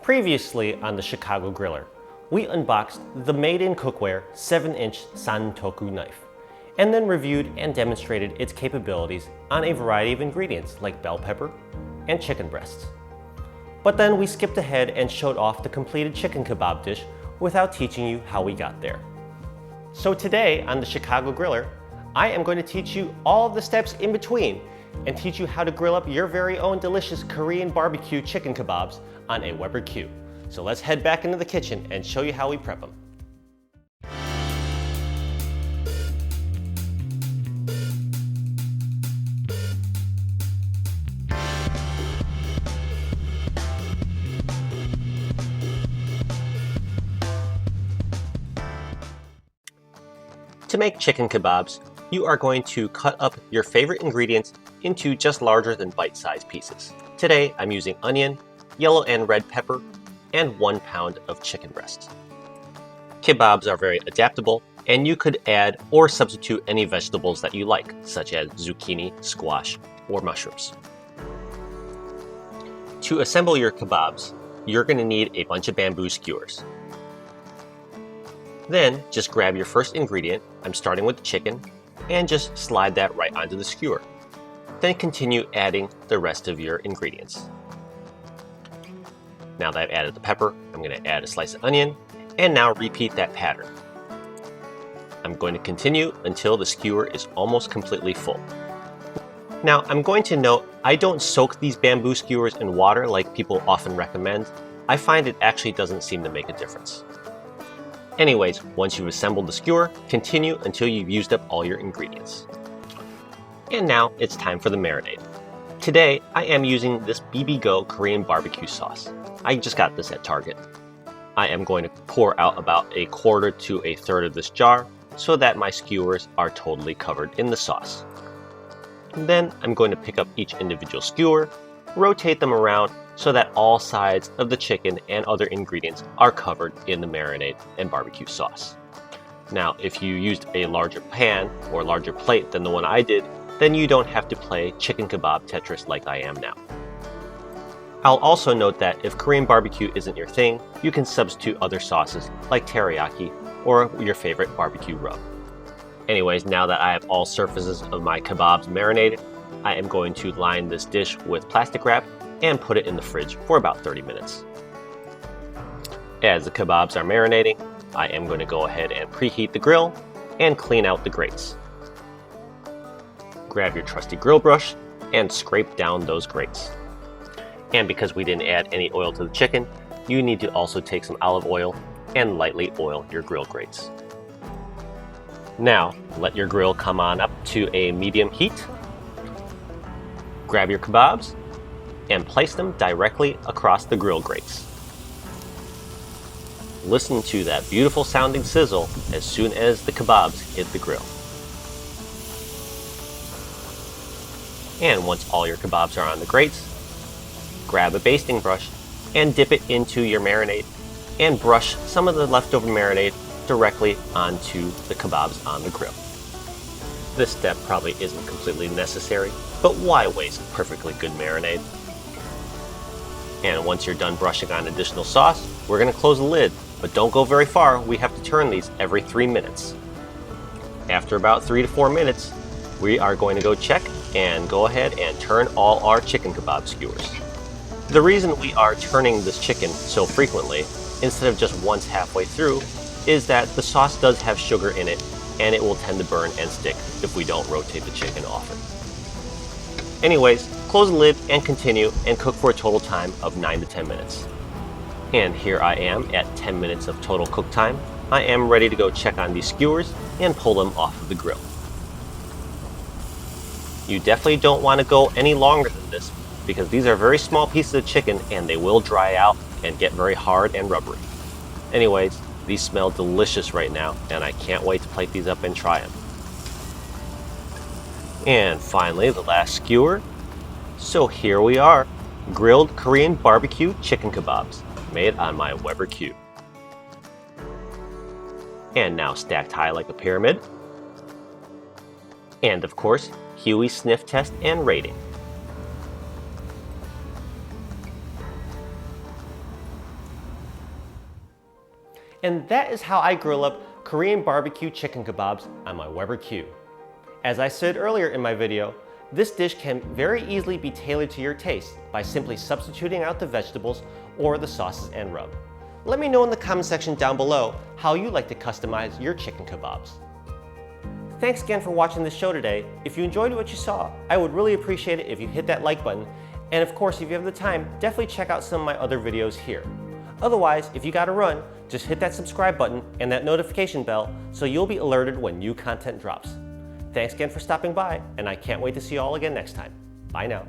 Previously on the Chicago Griller, we unboxed the made-in cookware 7-inch Santoku knife, and then reviewed and demonstrated its capabilities on a variety of ingredients like bell pepper and chicken breasts. But then we skipped ahead and showed off the completed chicken kebab dish without teaching you how we got there. So today on the Chicago Griller, I am going to teach you all of the steps in between and teach you how to grill up your very own delicious Korean barbecue chicken kebabs on a Weber Q. So let's head back into the kitchen and show you how we prep them. To make chicken kebabs, you are going to cut up your favorite ingredients into just larger than bite-sized pieces. Today, I'm using onion, yellow and red pepper, and 1 pound of chicken breast. Kebabs are very adaptable, and you could add or substitute any vegetables that you like, such as zucchini, squash, or mushrooms. To assemble your kebabs, you're going to need a bunch of bamboo skewers. Then, just grab your first ingredient, I'm starting with the chicken, and just slide that right onto the skewer. Then continue adding the rest of your ingredients. Now that I've added the pepper, I'm going to add a slice of onion, and now repeat that pattern. I'm going to continue until the skewer is almost completely full. Now, I'm going to note, I don't soak these bamboo skewers in water like people often recommend. I find it actually doesn't seem to make a difference. Anyways, once you've assembled the skewer, continue until you've used up all your ingredients. And now it's time for the marinade. Today, I am using this BBQ Korean barbecue sauce. I just got this at Target. I am going to pour out about 1/4 to 1/3 of this jar so that my skewers are totally covered in the sauce. And then I'm going to pick up each individual skewer, rotate them around so that all sides of the chicken and other ingredients are covered in the marinade and barbecue sauce. Now, if you used a larger pan or larger plate than the one I did, then you don't have to play chicken kebab Tetris like I am now. I'll also note that if Korean barbecue isn't your thing, you can substitute other sauces like teriyaki or your favorite barbecue rub. Anyways, now that I have all surfaces of my kebabs marinated, I am going to line this dish with plastic wrap and put it in the fridge for about 30 minutes. As the kebabs are marinating, I am going to go ahead and preheat the grill and clean out the grates. Grab your trusty grill brush and scrape down those grates. And because we didn't add any oil to the chicken, you need to also take some olive oil and lightly oil your grill grates. Now, let your grill come on up to a medium heat. Grab your kebabs and place them directly across the grill grates. Listen to that beautiful sounding sizzle as soon as the kebabs hit the grill. And once all your kebabs are on the grates, grab a basting brush and dip it into your marinade and brush some of the leftover marinade directly onto the kebabs on the grill. This step probably isn't completely necessary, but why waste perfectly good marinade? And once you're done brushing on additional sauce, we're going to close the lid, but don't go very far. We have to turn these every 3 minutes. After about 3 to 4 minutes, we are going to go check and go ahead and turn all our chicken kebab skewers. The reason we are turning this chicken so frequently, instead of just once halfway through, is that the sauce does have sugar in it and it will tend to burn and stick if we don't rotate the chicken often. Anyways, close the lid and continue and cook for a total time of 9 to 10 minutes. And here I am at 10 minutes of total cook time. I am ready to go check on these skewers and pull them off of the grill. You definitely don't want to go any longer than this because these are very small pieces of chicken and they will dry out and get very hard and rubbery. Anyways, these smell delicious right now and I can't wait to plate these up and try them. And finally, the last skewer. So here we are, grilled Korean barbecue chicken kebabs made on my Weber Q. And now stacked high like a pyramid. And of course, Huey's sniff test and rating. And that is how I grill up Korean barbecue chicken kebabs on my Weber Q. As I said earlier in my video, this dish can very easily be tailored to your taste by simply substituting out the vegetables or the sauces and rub. Let me know in the comment section down below how you like to customize your chicken kebabs. Thanks again for watching this show today. If you enjoyed what you saw, I would really appreciate it if you hit that like button. And of course, if you have the time, definitely check out some of my other videos here. Otherwise, if you gotta run, just hit that subscribe button and that notification bell so you'll be alerted when new content drops. Thanks again for stopping by, and I can't wait to see you all again next time. Bye now.